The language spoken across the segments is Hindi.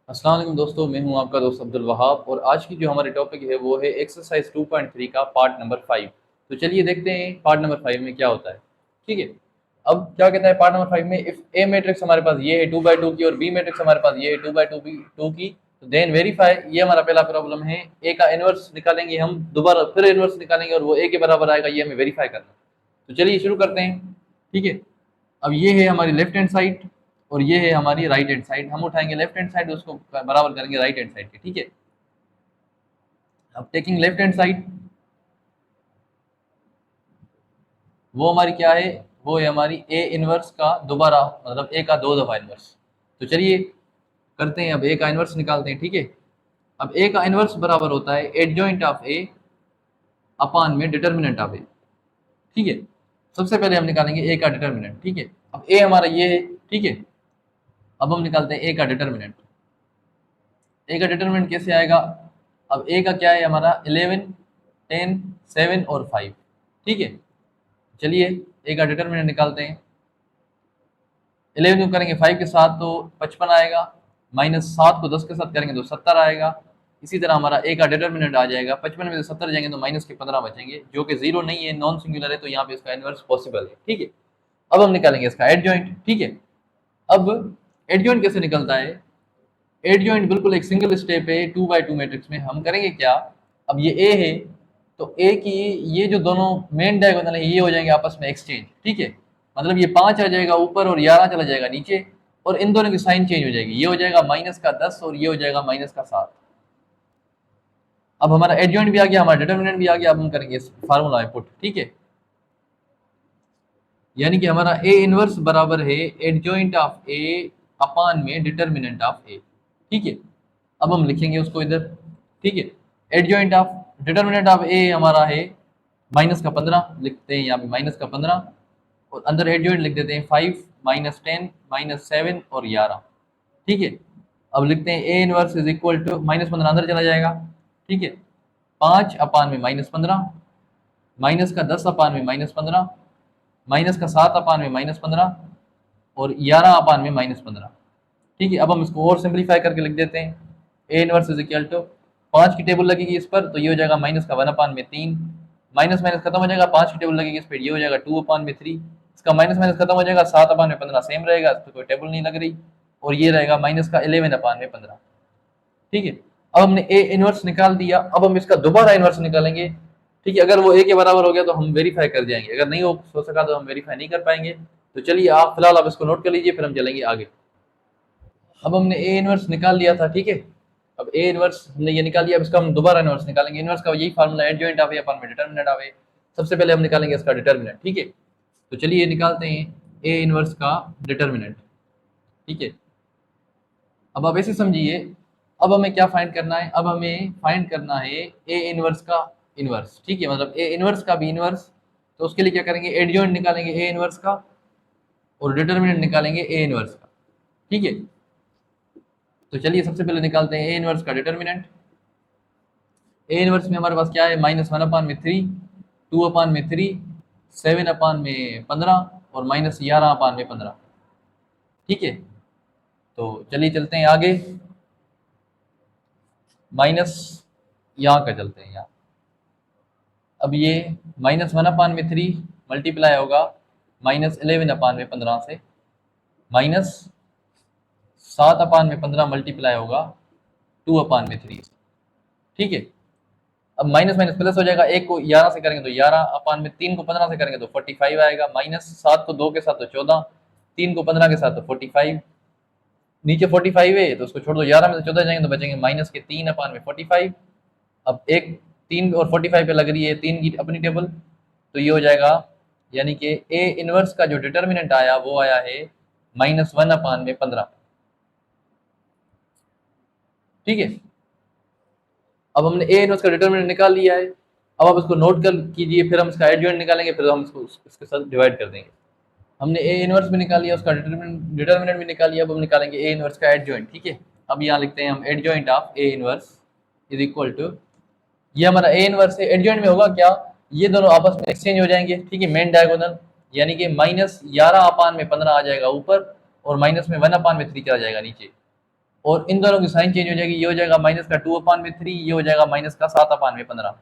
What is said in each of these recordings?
अस्सलाम वालेकुम दोस्तों, मैं हूं आपका दोस्त अब्दुल वहाब और आज की जो हमारी टॉपिक है वो है एक्सरसाइज 2.3 का पार्ट नंबर 5। तो चलिए देखते हैं पार्ट नंबर 5 में क्या होता है। ठीक है, अब क्या कहता है पार्ट नंबर 5 में, इफ ए मैट्रिक्स हमारे पास ये है 2/2 की और बी मैट्रिक्स हमारे पास ये है 2/2 टू की, तो देन वेरीफाई। ये हमारा पहला प्रॉब्लम है। ए का इनवर्स निकालेंगे हम, दोबारा फिर इनवर्स निकालेंगे और वो ए के बराबर आएगा, ये हमें वेरीफाई करना है। तो चलिए शुरू करते हैं। ठीक है, अब ये है हमारी लेफ्ट हैंड साइड और ये है हमारी राइट हैंड साइड। हम उठाएंगे लेफ्ट हैंड साइड, उसको बराबर करेंगे राइट हैंड साइड के। ठीक है, अब टेकिंग लेफ्ट हैंड साइड, वो हमारी क्या है, वो है हमारी ए इनवर्स का दोबारा, मतलब ए का दो दफा इनवर्स। तो चलिए करते हैं, अब ए का इनवर्स निकालते हैं। ठीक है, अब ए का इनवर्स बराबर होता है एडजॉइंट ऑफ ए अपान में डिटर्मिनेंट ऑफ ए। ठीक है, सबसे पहले हम निकालेंगे ए का डिटर्मिनेंट। ठीक है, अब ए हमारा ये है। ठीक है, अब हम निकालते हैं ए का डिटर्मिनेंट। ए का डिटरमिनेंट कैसे आएगा? अब ए का क्या है हमारा 11, 10, 7 और 5। ठीक है, चलिए ए का डिटरमिनेंट निकालते हैं। 11 को करेंगे 5 के साथ तो 55 आएगा, माइनस 7 को 10 के साथ करेंगे तो 70 आएगा। इसी तरह हमारा ए का डिटरमिनेंट आ जाएगा, 55 में से 70 जाएंगे तो माइनस के 15 बचेंगे, जो कि जीरो नहीं है, नॉन सिंगुलर है, तो यहाँ पे इसका इनवर्स पॉसिबल है। ठीक है, अब हम निकालेंगे इसका एडजॉइंट। ठीक है, अब एडजॉइंट कैसे निकलता है? एडजॉइंट बिल्कुल एक सिंगल स्टेप है 2/2 मैट्रिक्स में। हम करेंगे क्या, अब ये ए है तो ए की ये जो दोनों मेन डायगोनल है ये हो जाएंगे आपस में एक्सचेंज। ठीक है, मतलब ये 5 आ जाएगा ऊपर और 11 चला जाएगा नीचे, और इन दोनों की साइन चेंज हो जाएगी, ये हो जाएगा माइनस का 10 और ये हो जाएगा माइनस का 7। अब हमारा एडजॉइंट भी आ गया, हमारा डिटर्मिनेंट भी आ गया। अब हम करेंगे इस फार्मूला में पुट। ठीक है, यानी कि हमारा ए इनवर्स बराबर है एडजॉइंट ऑफ ए अपान में डिटर्मिनेंट ऑफ ए। ठीक है, अब हम लिखेंगे उसको इधर। ठीक है, एडजॉइंट ऑफ डिटर्मिनेंट ऑफ ए हमारा है माइनस का 15, लिखते हैं यहाँ पे माइनस का 15, और अंदर एडजॉइंट लिख देते हैं 5, -10, -7 और 11। ठीक है, अब लिखते हैं A inverse is equal to -15 अंदर चला जाएगा। ठीक है, 5 अपान में -15, माइनस का 10 अपान में -15, माइनस का 7 अपान में -15 और 11 अपान में -15। ठीक है, अब हम इसको और सिंप्लीफाई करके लिख देते हैं। A inverse is equal to 5 की टेबल लगेगी इस पर तो ये हो जाएगा माइनस का 1 अपान में 3, माइनस माइनस खत्म हो जाएगा, 5 की टेबल लगेगी इस पर, ये हो जाएगा 2 अपान में 3। इसका माइनस माइनस खत्म हो जाएगा, 7 अपान में 15 सेम रहेगा, इस पर कोई टेबल नहीं लग रही, और ये रहेगा माइनस का 11 अपान में 15। ठीक है, अब हमने ए इनवर्स निकाल दिया, अब हम इसका दोबारा इनवर्स निकालेंगे। ठीक है, अगर वो ए के बराबर हो गया तो हम वेरीफाई कर जाएंगे, अगर नहीं हो सका तो हम वेरीफाई नहीं कर पाएंगे। तो चलिए आप फिलहाल आप इसको नोट कर लीजिए, फिर हम चलेंगे आगे। अब हमने ए इनवर्स निकाल लिया था। ठीक है, अब ए इनवर्स हमने ये निकाल लिया, अब इसका हम दोबारा इनवर्स निकालेंगे। इनवर्स का यही फार्मूला है, एडजॉइंट ऑफ ए अपान में डिटरमिनेंट ऑफ ए। सबसे पहले हम निकालेंगे इसका डिटरमिनेंट। ठीक है, तो चलिए निकालते हैं ए इनवर्स का डिटरमिनेंट। ठीक है, अब आप ऐसे समझिए, अब हमें क्या फाइंड करना है, अब हमें फाइंड करना है ए इनवर्स का इनवर्स। ठीक है, मतलब ए इनवर्स का भी इनवर्स। तो उसके लिए क्या करेंगे, एडजॉइंट निकालेंगे ए इनवर्स का और डिटरमिनेंट निकालेंगे ए इनवर्स का। ठीक है, तो चलिए सबसे पहले निकालते हैं ए इनवर्स का डिटरमिनेंट। ए इनवर्स में हमारे पास क्या है, -1 अपान में 3, 2 अपान में 3, 7 अपान में 15 और -11 अपान में 15। ठीक है, तो चलिए चलते हैं आगे, माइनस यहाँ का चलते हैं यहाँ। अब ये -1 अपान में 3 मल्टीप्लाई होगा -11 अपान में 15 से, -7 अपान में 15 मल्टीप्लाई होगा 2 अपान में 3। ठीक है, अब माइनस माइनस प्लस हो जाएगा, एक को 11 से करेंगे तो 11 अपान में 3 को 15 से करेंगे तो 45 आएगा, -7 को 2 के साथ तो 14, 3 को 15 के साथ तो 45, नीचे 45 है तो उसको छोड़ दो, 11 में से 14 जाएंगे तो बचेंगे माइनस के 3 अपान में 45। अब एक 3 और 45 पे लग रही है 3 की अपनी टेबल, तो ये हो जाएगा, यानी कि ए इनवर्स का जो डिटर्मिनेंट आया वो आया है -1 अपान में 15। ठीक है, अब हमने ए इनवर्स का डिटर्मिनेंट निकाल लिया है। अब आप इसको नोट कर कीजिए, फिर हम इसका एडजॉइंट निकालेंगे, फिर हम इसको इसके साथ डिवाइड कर देंगे। हमने ए इनवर्स भी निकाल लिया, उसका डिटर्मिनेंट भी निकाल लिया, अब हम निकालेंगे ए इनवर्स का एडजॉइंट। ठीक है, अब यहाँ लिखते हैं हम adjoint of A inverse is equal to, ये हमारा ए इनवर्स है, एडजॉइंट में होगा क्या, ये दोनों आपस में एक्सचेंज हो जाएंगे। ठीक है, मेन डायगोनल, यानी कि -11 अपान में 15 आ जाएगा ऊपर और माइनस में 1 अपान में 3 चला जाएगा नीचे। और इन दोनों की साइन चेंज हो जाएगी, ये हो जाएगा माइनस का 2/3, ये हो जाएगा माइनस का 7/15।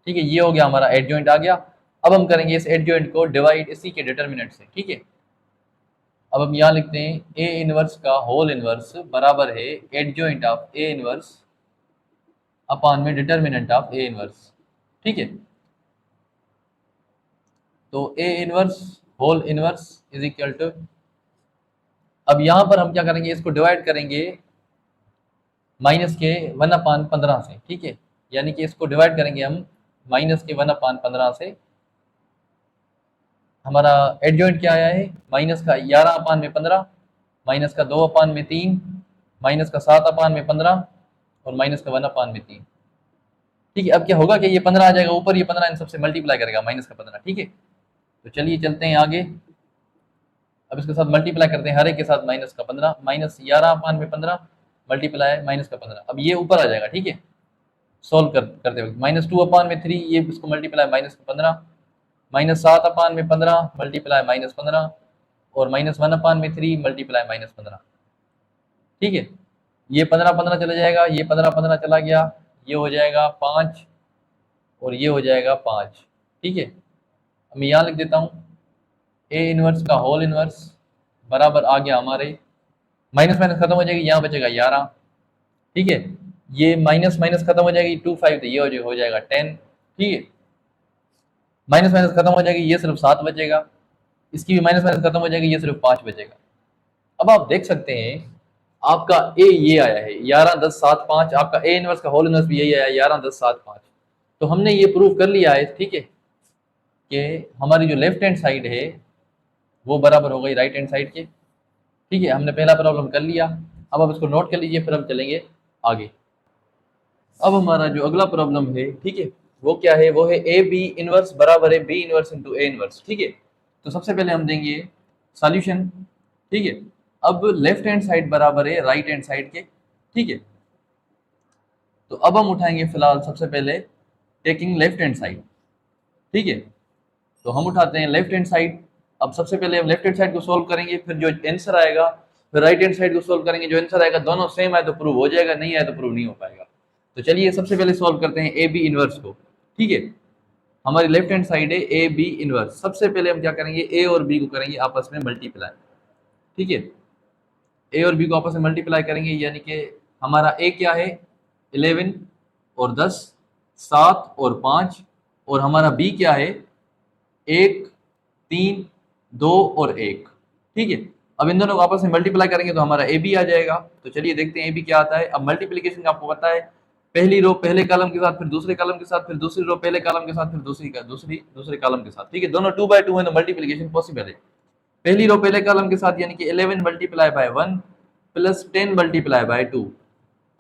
ठीक है, ये हो गया हमारा एडजॉइंट आ गया। अब हम करेंगे इस एडजॉइंट को डिवाइड इसी के डिटरमिनेंट से। ठीक है, अब हम यहाँ लिखते हैं ए इनवर्स का होल इनवर्स बराबर है adjoint of A inverse upon में डिटरमिनेंट ऑफ ए इनवर्स। ठीक है, तो A inverse whole inverse is equal to, अब यहां पर हम क्या करेंगे, इसको डिवाइड करेंगे माइनस के 1/15 से। ठीक है, यानी कि इसको डिवाइड करेंगे हम माइनस के 1/15 से। हमारा एडजॉइंट क्या आया है, माइनस का 11/15, माइनस का 2/3, माइनस का 7/15 और माइनस का 1/3। ठीक है, अब क्या होगा कि ये 15 आ जाएगा ऊपर, ये 15 इन सबसे मल्टीप्लाई करेगा माइनस का 15। ठीक है, तो चलिए चलते हैं आगे। अब इसके साथ मल्टीप्लाई करते हैं, हर एक के साथ माइनस का 15, माइनस 11/15 मल्टीप्लाई माइनस का 15। अब ये ऊपर आ जाएगा। ठीक है, सोल्व करते वक्त माइनस 2/3, ये इसको मल्टीप्लाई माइनस का 15, माइनस 7/15 मल्टीप्लाई माइनस 15 और माइनस 1/3 मल्टीप्लाई माइनस 15। ठीक है, ये 15 चला जाएगा, ये 15 चला गया, ये हो जाएगा 5 और ये हो जाएगा 5। ठीक है, अब मैं यहाँ लिख देता हूँ ए इनवर्स का होल इनवर्स बराबर आ गया हमारे, माइनस माइनस खत्म हो जाएगी, यहाँ बचेगा 11। ठीक है, ये माइनस माइनस खत्म हो जाएगी, 2 5 तो ये हो जाएगा 10। ठीक है, माइनस माइनस खत्म हो जाएगी, ये सिर्फ 7 बचेगा, इसकी भी माइनस माइनस खत्म हो जाएगी, ये सिर्फ 5 बचेगा। अब आप देख सकते हैं आपका ए ये आया है 11 10 7 5, आपका ए इनवर्स का होल इनवर्स भी यही आया 11 10 7 5। तो हमने ये प्रूव कर लिया है। ठीक है, कि हमारी जो लेफ्ट हैंड साइड है वो बराबर हो गई राइट हैंड साइड के। ठीक है, हमने पहला प्रॉब्लम कर लिया। अब आप इसको नोट कर लीजिए, फिर हम चलेंगे आगे। अब हमारा जो अगला प्रॉब्लम है, ठीक है, वो क्या है, वो है ए बी इनवर्स बराबर है B inverse into A inverse. ठीक है, तो सबसे पहले हम देंगे सॉल्यूशन। ठीक है, अब लेफ्ट हैंड साइड बराबर है राइट हैंड साइड के। ठीक है, तो अब हम उठाएंगे फिलहाल सबसे पहले टेकिंग लेफ्ट हैंड साइड। ठीक है, तो हम उठाते हैं लेफ्ट हैंड साइड। अब सबसे पहले हम लेफ्ट हैंड साइड को सोल्व करेंगे, फिर जो आंसर आएगा फिर राइट हैंड साइड को सोल्व करेंगे, जो आंसर आएगा दोनों सेम आए तो प्रूव हो जाएगा, नहीं आए तो प्रूव नहीं हो पाएगा। तो चलिए सबसे पहले सोल्व करते हैं ए बी इनवर्स को। ठीक है, हमारी लेफ्ट हैंड साइड है ए बी इनवर्स। सबसे पहले हम क्या करेंगे, ए और बी को करेंगे आपस में मल्टीप्लाई। ठीक है, ए और बी को आपस में मल्टीप्लाई करेंगे, यानी कि हमारा ए क्या है 11 और 10, 7 और 5, और हमारा बी क्या है 1 3 2 और 1। ठीक है, अब इन दोनों को आपस में मल्टीप्लाई करेंगे तो हमारा ए बी आ जाएगा। तो चलिए देखते हैं ए बी क्या आता है। अब मल्टीप्लीकेशन आपको पता है, पहली रो पहले कॉलम के साथ, फिर दूसरे कॉलम के साथ, फिर दूसरी रो पहले कॉलम के साथ, फिर दूसरे कॉलम के साथ। ठीक है, दोनों 2/2 है तो मल्टीप्लीकेशन पॉसिबल है। पहली रो पहले कॉलम के साथ यानी कि 11 multiply by 1 plus 10 multiply by 2।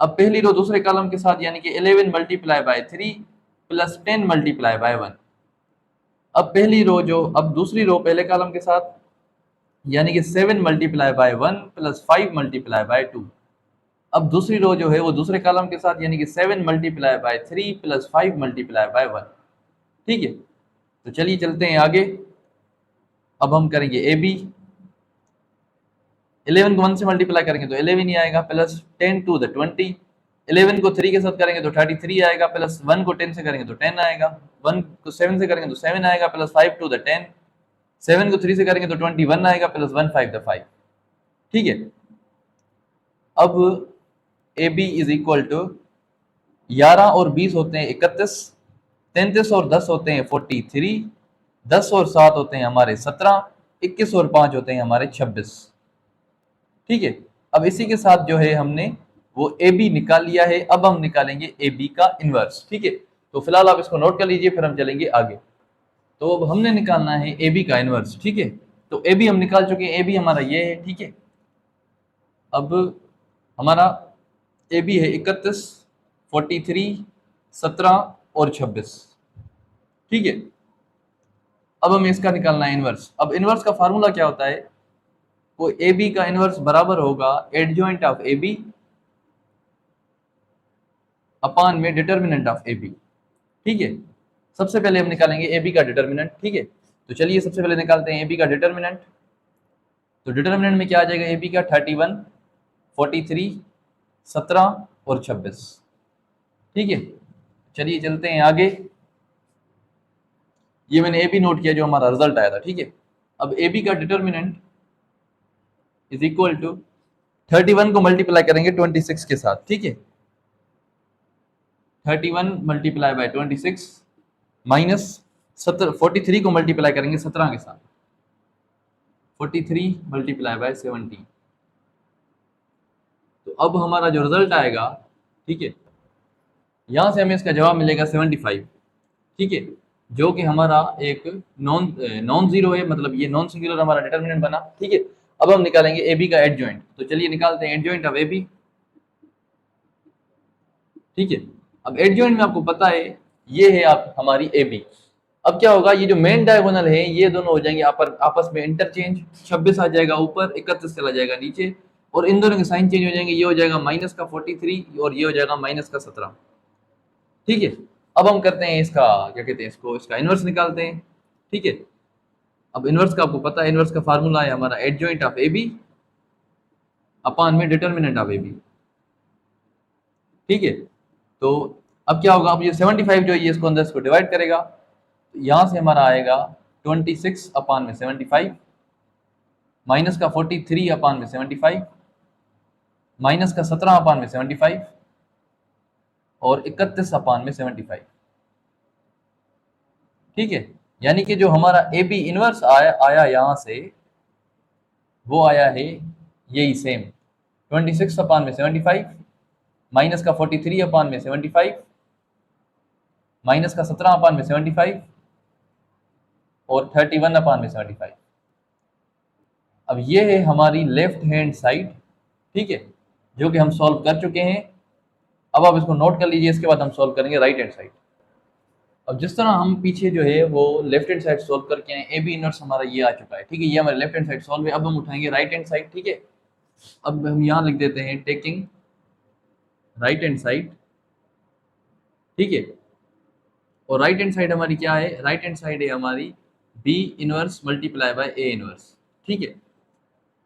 अब पहली रो दूसरे कॉलम के साथ यानी कि 11 multiply by 3 plus 10 multiply by 1। अब पहली रो जो, अब दूसरी रो पहले कॉलम के साथ यानी कि 7 multiply by 1 plus 5 multiply by 2। अब दूसरी रो जो है वो दूसरे कॉलम के साथ यानी कि 7 multiply by 3 plus 5 multiply by 1। ठीक है, तो चलिए चलते हैं आगे। अब हम करेंगे ए बी। 11 को 1 से मल्टीप्लाई करेंगे तो 11 ही आएगा, प्लस 10 टू द 20। 11 को 3 के साथ करेंगे तो 33 आएगा, प्लस 1 को 10 से करेंगे तो 10 आएगा, 1 को 7 से करेंगे तो 7 आएगा, प्लस 5 टू द 10। 7 को 3 से करेंगे तो 21 आएगा, प्लस 1 5 द 5। ठीक है, अब A B is equal to 11 और 20 होते हैं 31, 33 और 10 होते हैं 43, 10 और 7 होते हैं हमारे 17, 21 और 5 होते हैं हमारे 26। ठीक है, अब इसी के साथ जो है हमने वो ए बी निकाल लिया है। अब हम निकालेंगे ए बी का इनवर्स। ठीक है, तो फिलहाल आप इसको नोट कर लीजिए, फिर हम चलेंगे आगे। तो अब हमने निकालना है ए बी का इनवर्स। ठीक है, तो ए बी हम निकाल चुके हैं, ए बी हमारा ये है। ठीक है, अब हमारा ए बी है 31, 43, 17 और 26। ठीक है, अब हमें इसका निकालना है इनवर्स। अब इनवर्स का फार्मूला क्या होता है, वो ए बी का इनवर्स बराबर होगा एडजॉइंट ऑफ ए बी अपान में डिटर्मिनेंट ऑफ ए बी। ठीक है, सबसे पहले हम निकालेंगे ए बी का डिटर्मिनेंट। ठीक है, तो चलिए सबसे पहले निकालते हैं ए बी का डिटर्मिनेंट। तो डिटर्मिनेंट में क्या आ जाएगा, ए बी का 31 43, 17 और 26। ठीक है, चलिए चलते हैं आगे। ये मैंने ए बी नोट किया जो हमारा रिजल्ट आया था। ठीक है, अब ए बी का डिटर्मिनेंट इज इक्वल टू 31 को मल्टीप्लाई करेंगे 26 के साथ। ठीक है, 31 मल्टीप्लाई बाय 26 माइनस 43 को मल्टीप्लाई करेंगे 17 के साथ, 43 मल्टीप्लाई बाय 17। तो अब हमारा जो रिजल्ट आएगा, ठीक है, यहां से हमें इसका जवाब मिलेगा 75। ठीक है, जो कि हमारा एक नॉन जीरो है, मतलब ये नॉन सिंगुलर हमारा डिटर्मिनेंट बना। ठीक है, अब हम निकालेंगे ए बी का एडजॉइंट। तो चलिए निकालते हैं एडजॉइंट ऑफ ए बी। ठीक है, अब एडजॉइंट में आपको पता है ये है आप हमारी ए बी। अब क्या होगा, ये जो मेन डायगोनल है ये दोनों हो जाएंगे आपस में इंटरचेंज। 26 आ जाएगा ऊपर, 31 चला जाएगा नीचे, और इन दोनों के साइन चेंज हो जाएंगे। ये हो जाएगा माइनस का 43 और ये हो जाएगा माइनस का 17। ठीक है, अब हम करते हैं इसका क्या कहते हैं, इसका इनवर्स निकालते हैं। ठीक है, अब इनवर्स का आपको पता है, इनवर्स का फार्मूला है हमारा एडजॉइंट ऑफ ए बी अपान में डिटर्मिनेंट ऑफ ए बी। ठीक है, तो अब क्या होगा, अब ये 75 जो है ये इसको अंदर इसको डिवाइड करेगा। तो यहाँ से हमारा आएगा 26 अपान में 75 माइनस का 43 अपान में 75 माइनस का 17 अपान में 75 और 31 अपान में 75। ठीक है, यानी कि जो हमारा ए बी इनवर्स आया यहाँ से, वो आया है यही सेम 26 अपान में 75 माइनस का 43 अपान में 75 माइनस का 17 अपान में 75 और 31 अपान में 75। अब ये है हमारी लेफ्ट हैंड साइड। ठीक है, जो कि हम सॉल्व कर चुके हैं। अब आप इसको नोट कर लीजिए, इसके बाद हम सॉल्व करेंगे राइट हैंड साइड। अब जिस तरह हम पीछे जो है वो लेफ्ट हैंड साइड सॉल्व करके आए, ए बी इनवर्स हमारा ये आ चुका है। ठीक है, ये हमारे लेफ्ट हैंड साइड सॉल्व है। अब हम उठाएंगे राइट हैंड साइड। ठीक है, अब हम यहाँ लिख देते हैं टेकिंग राइट हैंड साइड। ठीक है, और राइट हैंड साइड हमारी क्या है, राइट हैंड साइड है हमारी B inverse multiply by A inverse. ठीक है,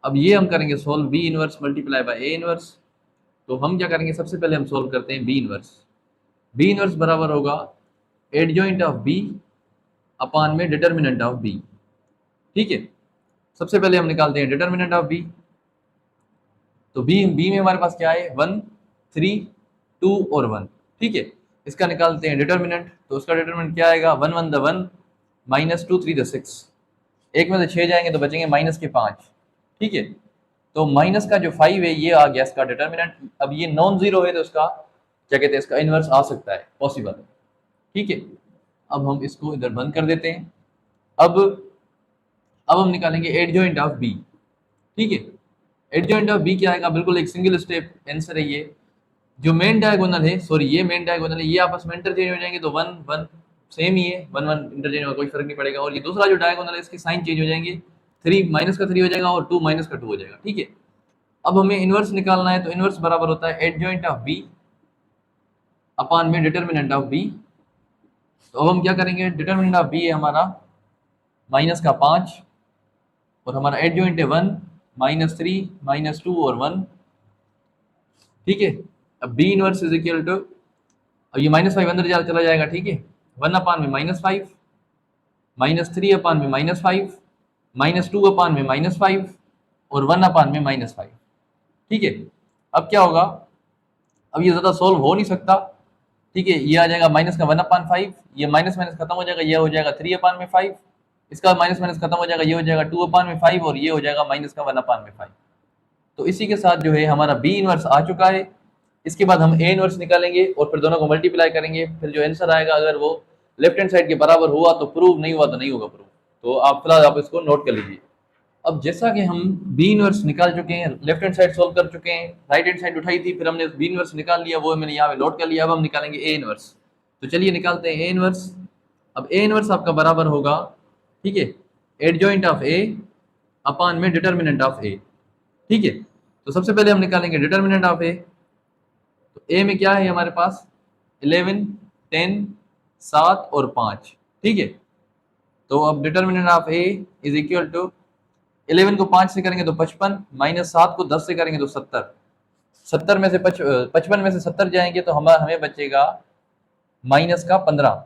अब ये हम करेंगे solve B inverse multiply by A inverse. तो हम क्या करेंगे, सबसे पहले हम सॉल्व करते हैं बी इनवर्स। बी इनवर्स बराबर होगा एडजॉइंट ऑफ बी अपान में डिटर्मिनेंट ऑफ बी। ठीक है, सबसे पहले हम निकालते हैं डिटर्मिनेंट ऑफ बी। तो बी में हमारे पास क्या है, 1, 3, 2 और 1। ठीक है, इसका निकालते हैं डिटर्मिनेंट। तो उसका डिटर्मिनेंट क्या आएगा, 1 1 द 1 माइनस 2 3 द 6। एक में से 6 जाएंगे तो बचेंगे माइनस के 5। ठीक है, तो माइनस का जो 5 है ये आ गया इसका डिटर्मिनेंट। अब ये नॉन जीरो है तो इसका क्या कहते हैं, इसका इनवर्स आ सकता है, पॉसिबल है। ठीक है, अब हम इसको इधर बंद कर देते हैं। अब हम निकालेंगे एडजॉइंट ऑफ बी। ठीक है, एडजॉइंट ऑफ बी क्या आएगा, बिल्कुल एक सिंगल स्टेप आंसर है ये। जो मेन डायगोनल है, सॉरी ये मेन डायगोनल है, ये आपस में इंटरचेंज हो जाएंगे तो 1 1 सेम ही है, 1 1 इंटरचेंज होगा, कोई फर्क नहीं पड़ेगा। और ये दूसरा जो डायगोनल है इसके साइन चेंज हो जाएंगे, 3 माइनस का 3 हो जाएगा और 2 माइनस का 2 हो जाएगा। ठीक है, अब हमें इनवर्स निकालना है। तो इनवर्स बराबर होता है एडजॉइंट ऑफ बी अपान में डिटर्मिनेंट ऑफ बी। तो अब हम क्या करेंगे, डिटर्मिनेंट ऑफ बी है हमारा माइनस का 5 और हमारा एडजॉइंट है 1 -3 -2 और 1। ठीक है, अब B inverse is equal to, अब ये -5 अंदर चला जाएगा। ठीक है, 1 अपान में -5 -3 अपान में -5 -2 अपान में -5 और 1 अपान में -5। ठीक है, अब क्या होगा, अब ये ज़्यादा सोल्व हो नहीं सकता। ठीक है, ये आ जाएगा माइनस का 1 अपान 5, ये माइनस माइनस खत्म हो जाएगा, ये हो जाएगा 3 अपान में 5, इसका माइनस माइनस खत्म हो जाएगा, ये हो जाएगा 2 अपान में 5 और ये हो जाएगा माइनस का 1 अपान में 5। तो इसी के साथ जो है हमारा बी इनवर्स आ चुका है। इसके बाद हम ए इनवर्स निकालेंगे और फिर दोनों को मल्टीप्लाई करेंगे। फिर जो आंसर आएगा, अगर वो लेफ्ट हैंड साइड के बराबर हुआ तो प्रूव, नहीं हुआ तो नहीं होगा प्रूव। तो आप फिलहाल आप इसको नोट कर लीजिए। अब जैसा कि हम बी इनवर्स निकाल चुके हैं, लेफ्ट हैंड साइड सोल्व कर चुके हैं, राइट हैंड साइड उठाई थी, फिर हमने बी इनवर्स निकाल लिया, वो मैंने यहाँ पे नोट कर लिया। अब हम निकालेंगे ए इनवर्स। तो चलिए निकालते हैं ए इनवर्स। अब ए इनवर्स आपका बराबर होगा, ठीक है, एडजॉइंट ऑफ ए अपान में डिटर्मिनेंट ऑफ ए। ठीक है, तो सबसे पहले हम निकालेंगे डिटर्मिनेंट ऑफ ए। तो ए में क्या है हमारे पास, 11 10 7 और 5। ठीक है, तो अब determinant of A is equal to 11 को 5 से करेंगे तो 55 -7 को 10 से करेंगे तो 70। 70 में से 55 में से 70 जाएंगे तो हमें बचेगा -15।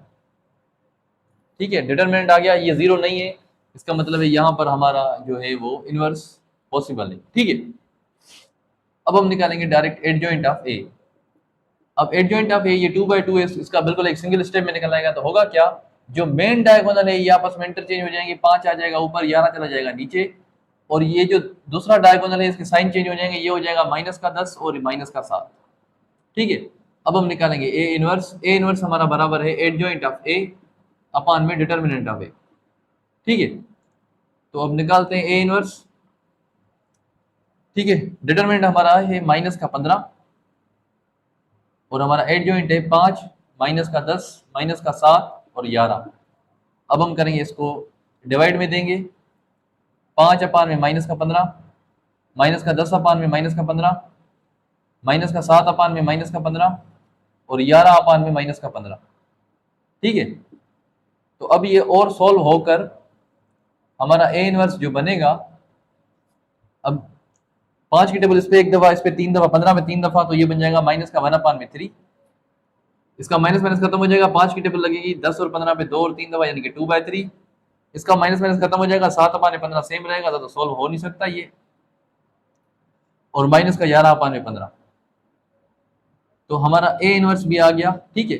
ठीक है, डिटरमिनेंट आ गया, ये 0 नहीं है, इसका मतलब है यहाँ पर हमारा जो है वो इनवर्स पॉसिबल है। ठीक है, अब हम निकालेंगे डायरेक्ट एडजॉइंट ऑफ ए। अब एडजॉइंट ऑफ ए ये 2/2 है, इसका बिल्कुल एक सिंगल स्टेप में निकल आएगा। तो होगा क्या, जो मेन डायगोनल है ये आपस में इंटरचेंज हो जाएंगे, 5 आ जाएगा ऊपर, 11 चला जाएगा नीचे, और ये जो दूसरा डायगोनल है इसके साइन चेंज हो जाएंगे, ये हो जाएगा -10 और -7। ठीक है, अब हम निकालेंगे ए इनवर्स। ए इनवर्स हमारा बराबर है एडजॉइंट ऑफ ए अपान में डिटरमिनेंट ऑफ ए। ठीक है, तो अब निकालते हैं ए इनवर्स। ठीक है, डिटरमिनेंट हमारा है -15 और हमारा एडजॉइंट है 5, -10, -7 और 11। अब हम करेंगे इसको डिवाइड में देंगे, 5 अपान में -15, -10 अपान में -15, -7 अपान में -15 और 11 अपान में -15। ठीक है, तो अब ये और सॉल्व होकर हमारा ए इनवर्स जो बनेगा, अब 5 की टेबल इस पे एक दफा, इस पे 3 दफा, 15 में 3 दफा, तो ये बन जाएगा -1/3। इसका माइनस माइनस खत्म हो जाएगा, 5 की टेबल लगेगी 10 और 15 पे 2 और 3 दफा, यानी कि 2/3। इसका माइनस माइनस खत्म हो जाएगा, 7/15 सेम रहेगा, तो सॉल्व हो नहीं सकता ये, और माइनस का 11/15, तो हमारा ए इनवर्स भी आ गया। ठीक है,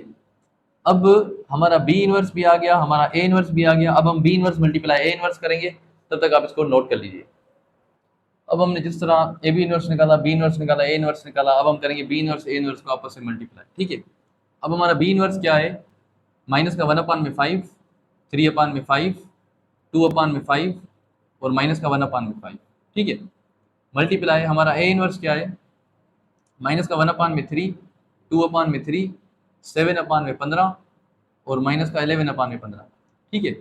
अब हमारा बी इनवर्स भी आ गया, हमारा ए इनवर्स भी आ गया। अब हम B inverse multiply A inverse करेंगे, तब तक आप इसको नोट कर लीजिए। अब हमने जिस तरह ए बी इनवर्स निकाला, बी इनवर्स निकाला, ए इनवर्स निकाला, अब हम करेंगे बी इनवर्स ए इनवर्स को आपस में मल्टीप्लाई। ठीक है, अब हमारा बी इनवर्स क्या है, माइनस का 1/5, 3/5, 2/5 और माइनस का 1/5। ठीक है, मल्टीप्लाई हमारा ए इनवर्स क्या है, माइनस का 1/3, 2/3, 7/15 और माइनस का 11/15। ठीक है,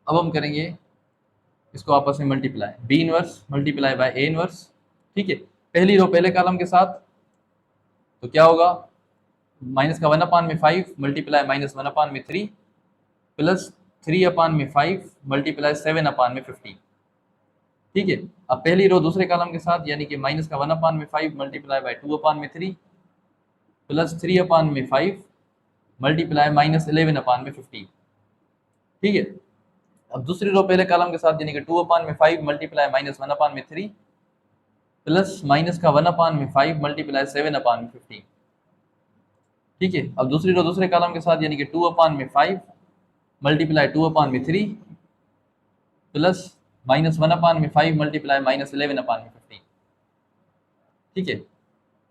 अब हम करेंगे इसको आपस में multiply, B inverse multiply by A inverse. ठीक है, पहली रो पहले कॉलम के साथ, तो क्या होगा, माइनस का 1/5 मल्टीप्लाई -1/3 प्लस 3/5 मल्टीप्लाई 7/15। ठीक है, अब पहली रो दूसरे कॉलम के साथ, यानी कि माइनस का 1/5 मल्टीप्लाई बाय 2/3 प्लस 3/5 मल्टीप्लाई -11/15। ठीक है, अब दूसरी रो पहले कॉलम के साथ, यानी कि 2/5 मल्टीप्लाई -1/3 प्लस माइनस का 1/5 मल्टीप्लाई 7/15। ठीक है, अब दूसरी रो दूसरे कॉलम के साथ, यानी कि 2/5 मल्टीप्लाई 2/3 प्लस -1/5 मल्टीप्लाई -11/15। ठीक है,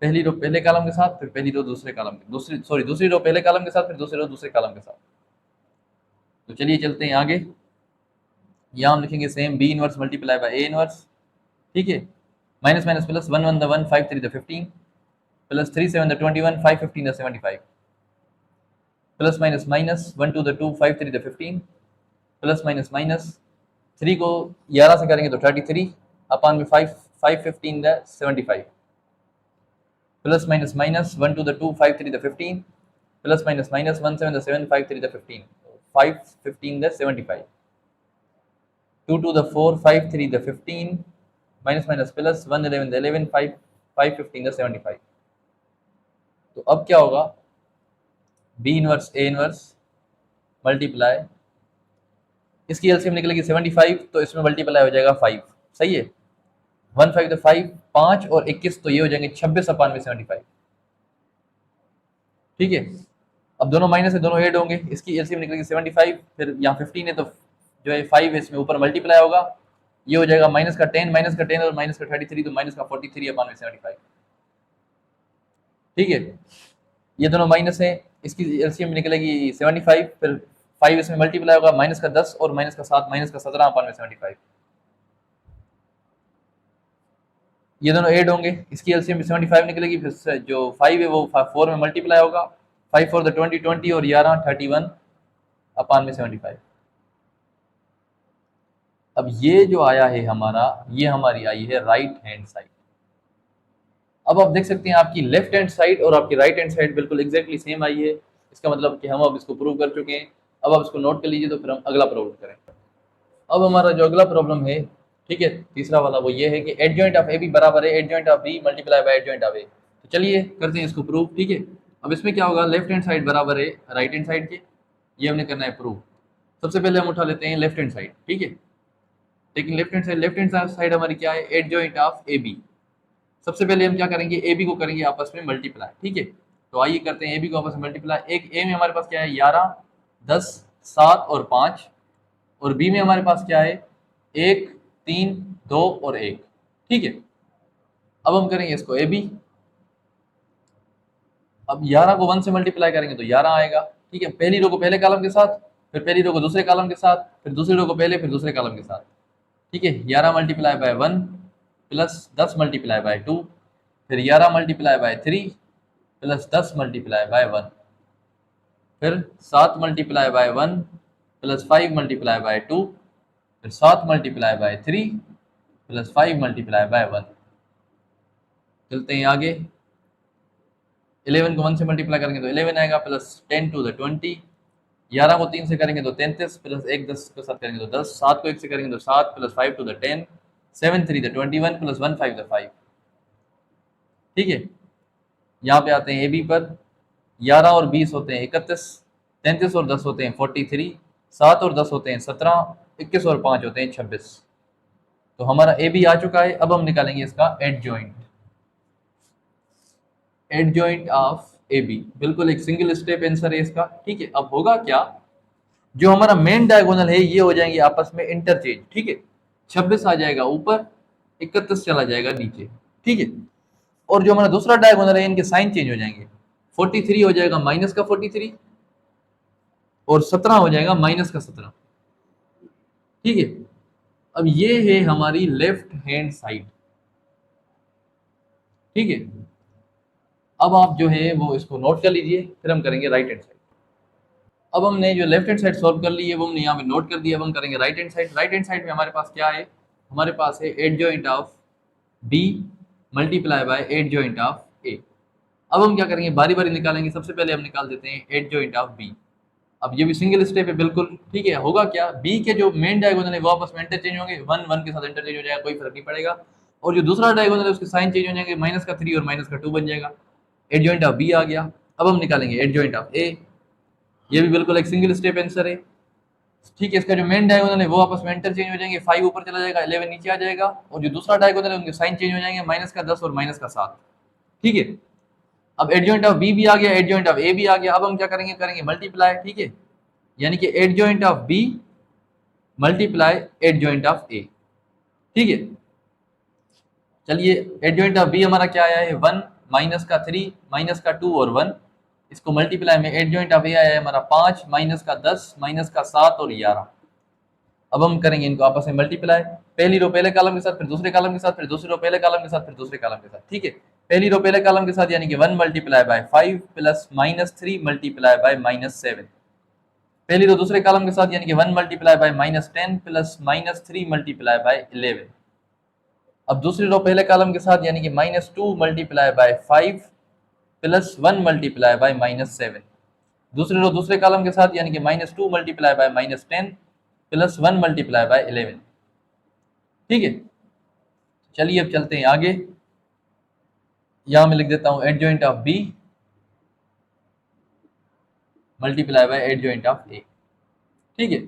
पहली रो पहले कॉलम के साथ, फिर पहली रो दूसरे कॉलम के दूसरी रो पहले कॉलम के साथ, फिर दूसरी रो दूसरे कॉलम के साथ। तो चलिए चलते हैं आगे, यहाँ हम लिखेंगे same B inverse multiply by A inverse. ठीक है, minus minus plus 1 1 1 5 3 15 plus 3 7 21 5 15 75 plus minus minus 1 2 2 5 3 15 plus minus minus 3 को 11 से करेंगे तो 33 अपान में 5 5 15 75 plus minus minus 1 2 2 5 3 15 plus minus minus 1 7 7 5 3 15 5 15 75 2 2 4 5 3 15 minus minus plus 1 11 11 5 5 15 75। तो अब क्या होगा, B inverse A inverse multiply, इसकी एलसीएम निकलेगी 75, तो इसमें मल्टीप्लाई हो जाएगा 5। सही है, 1 5 तो 5, 5 और 21, तो ये हो जाएंगे 26/75। ठीक है, अब दोनों माइनस है, दोनों ऐड होंगे, इसकी एलसीएम निकलेगी 75, फिर यहाँ 15 है तो जो है 5 है इसमें ऊपर मल्टीप्लाई होगा, ये हो जाएगा माइनस का 10 और माइनस का 33, तो माइनस का 43/75। ठीक है, ये दोनों माइनस है, इसकी एलसीएम निकलेगी 75, फिर 5 इसमें मल्टीप्लाई होगा, माइनस का 10 और माइनस का 7, माइनस का 17/75। ये दोनों ऐड होंगे, इसकी एलसीएम 75 निकलेगी, फिर जो 5 है वो 4 में मल्टीप्लाई होगा, 5 4 20 20 और 11 31/75। अब ये जो आया है हमारा, ये हमारी आई है राइट हैंड साइड। अब आप देख सकते हैं आपकी लेफ्ट हैंड साइड और आपकी राइट हैंड साइड बिल्कुल एग्जैक्टली सेम आई है, इसका मतलब कि हम अब इसको प्रूव कर चुके हैं। अब आप इसको नोट कर लीजिए, तो फिर हम अगला प्रॉब्लम करें। अब हमारा जो अगला प्रॉब्लम है, ठीक है, तीसरा वाला, वो ये है कि एडजॉइंट ऑफ ए बी बराबर है adjoint of B multiply by adjoint of A. चलिए करते हैं इसको प्रूव, ठीक है। अब इसमें क्या होगा, लेफ्ट हैंड साइड बराबर है राइट हैंड साइड के, ये हमने करना है प्रूव। सबसे पहले हम उठा लेते हैं लेफ्ट हैंड साइड, ठीक है। लेकिन लेफ्ट हैंड साइड हमारी क्या है, एडजॉइंट ऑफ ए बी। सबसे पहले हम क्या करेंगे, ए बी को करेंगे आपस में मल्टीप्लाई, ठीक है। तो आइए करते हैं ए बी को आपस में मल्टीप्लाई। एक ए में हमारे पास क्या है 11, 10, 7 और 5, और बी में हमारे पास क्या है 1, 3, 2 और 1, ठीक है। अब हम करेंगे इसको ए बी। अब 11 को 1 से मल्टीप्लाई करेंगे तो 11 आएगा, ठीक है। पहली रो को पहले कॉलम के साथ, फिर पहली रो को दूसरे कॉलम के साथ, फिर दूसरी रो को पहले, फिर दूसरे कॉलम के साथ, ठीक है। 11 multiply by 1 plus 10 multiply by 2, फिर 11 multiply by 3 plus 10 multiply by 1, फिर 7 multiply by 1 plus 5 multiply by 2, फिर 7 multiply by 3 plus 5 multiply by 1। चलते हैं आगे। 11 को 1 से मल्टीप्लाई करेंगे तो 11 आएगा, प्लस 10 टू द 20, 11 को 3 से करेंगे तो 33, प्लस 1 10 के साथ करेंगे तो 10, 7 को 1 से करेंगे तो 7, plus 5 two the 10, 7 3 the 21, plus 1 5 the 5, ठीक है। यहाँ पे आते हैं ए बी पर। 11 और 20 होते हैं 31, 33 और 10 होते हैं 43, 7 और 10 होते हैं 17, 21 और 5 होते हैं 26। तो हमारा ए बी आ चुका है। अब हम निकालेंगे इसका adjoint. Adjoint of A B, बिल्कुल एक सिंगल स्टेप आंसर है इसका, ठीक है। अब होगा क्या, जो हमारा मेन डायगोनल है ये हो जाएंगे आपस में इंटरचेंज, ठीक है। 26 आ जाएगा ऊपर, 31 चला जाएगा नीचे, ठीक है। और जो हमारा दूसरा डायगोनल है इनके साइन चेंज हो जाएंगे, 43 हो जाएगा माइनस का 43, और 17 हो जाएगा माइनस का 17, ठीक है। अब ये है हमारी लेफ्ट हैंड साइड, ठीक है। अब आप जो है वो इसको नोट कर लीजिए, फिर हम करेंगे राइट हैंड साइड। अब हमने जो लेफ्ट हैंड साइड सॉल्व कर ली है वो हमने यहाँ पे नोट कर दिया। अब हम करेंगे right hand side. Right hand side में हमारे पास क्या है, हमारे पास है adjoint of B multiply by adjoint of A. अब हम क्या करेंगे, बारी बारी निकालेंगे। सबसे पहले हम निकाल देते हैं एडजॉइंट ऑफ बी। अब ये भी सिंगल स्टेप है बिल्कुल, ठीक है। होगा क्या, बी के जो मेन डायगोनल है वो आपस में इंटरचेंज होंगे, 1 1 के साथ इंटरचेंज हो जाएगा, कोई फर्क नहीं पड़ेगा। और जो दूसरा डायगोनल है उसके साइन चेंज हो जाएंगे, माइनस का 3 और माइनस का 2 बन जाएगा। एडजॉइंट ऑफ बी आ गया। अब हम निकालेंगे एडजॉइंट ऑफ ए। ये भी बिल्कुल एक सिंगल स्टेप आंसर है, ठीक है। इसका जो मेन डायगोनल है वो आपस में इंटरचेंज हो जाएंगे, 5 ऊपर चला जाएगा, 11 नीचे आ जाएगा। और जो दूसरा डायगोनल है उनके साइन चेंज हो जाएंगे, माइनस का 10 और माइनस का 7, ठीक है। अब एडजॉइंट ऑफ बी भी आ गया, एडजॉइंट ऑफ ए भी आ गया। अब हम क्या करेंगे, करेंगे मल्टीप्लाई, ठीक है। यानी कि adjoint of B multiply adjoint of A, ठीक है। चलिए एडजॉइंट ऑफ बी हमारा क्या आया है, 1 माइनस का 3 माइनस का 2 और 1, इसको मल्टीप्लाई में एडजॉइंट ऑफ ए आया है हमारा 5 माइनस का 10 माइनस का 7 और 11। अब हम करेंगे इनको आपस में मल्टीप्लाई, पहली रो पहले कॉलम के साथ, फिर दूसरे कॉलम के साथ, फिर दूसरी रो पहले कॉलम के साथ, फिर दूसरे कॉलम के साथ, ठीक है। पहली रो पहले कॉलम के साथ यानी कि 1 multiply by 5 plus minus 3 multiply by minus 7। पहली रो दूसरे कॉलम के साथ यानी कि 1 multiply by minus 10 plus minus 3 multiply by 11। अब दूसरी रो पहले कॉलम के साथ यानी कि minus 2 multiply by 5 plus 1 multiply by minus 7। दूसरी रो दूसरे कॉलम के साथ यानी कि minus 2 multiply by minus 10 plus 1 multiply by 11, ठीक है। चलिए अब चलते हैं आगे। यहां मैं लिख देता हूं adjoint of B multiply by adjoint of A, ठीक है।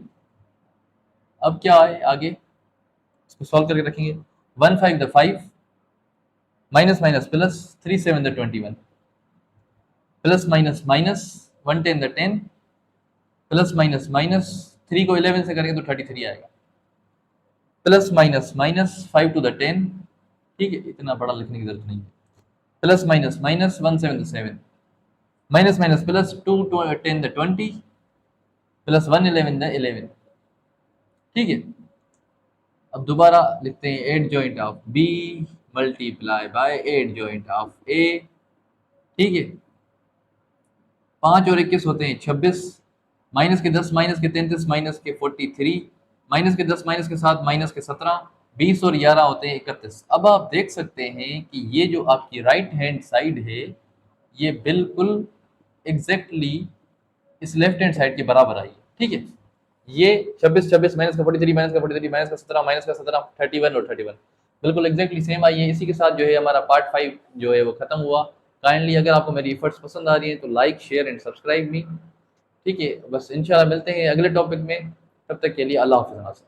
अब क्या है आगे, इसको सॉल्व करके रखेंगे। 1 5 the 5 minus minus plus 3 7 the 21 plus minus minus 1 10 the 10 plus minus minus 3 को 11 से करेंगे तो 33 आएगा, plus minus minus 5 two the 10, ठीक है। इतना बड़ा लिखने की जरूरत नहीं है। प्लस माइनस माइनस 1 7 द 7 माइनस माइनस प्लस 2 10 द 20 प्लस 1 11 द 11, ठीक है। अब दोबारा लिखते हैं adjoint of B multiply by adjoint of A, ठीक है। 5 और 21 होते हैं 26, माइनस के 10 माइनस के 33 माइनस के 43 माइनस के 10 माइनस के 7 माइनस के 17, 20 और 11 होते हैं 31। अब आप देख सकते हैं कि ये जो आपकी राइट हैंड साइड है ये बिल्कुल एग्जैक्टली इस लेफ्ट हैंड साइड के बराबर आई है, ठीक है। ये 26 26 माइनस का 43 माइनस का 43 माइनस का 17 माइनस का 17 31 और 31 बिल्कुल एग्जैक्टली सेम आई है। इसी के साथ जो है हमारा पार्ट 5 जो है वो खत्म हुआ। काइंडली अगर आपको मेरी एफर्ट्स पसंद आ रही हैं तो लाइक शेयर एंड सब्सक्राइब मी। ठीक है, बस इंशाल्लाह मिलते हैं अगले टॉपिक में, तब तक के लिए अल्लाह हाफ़िज़।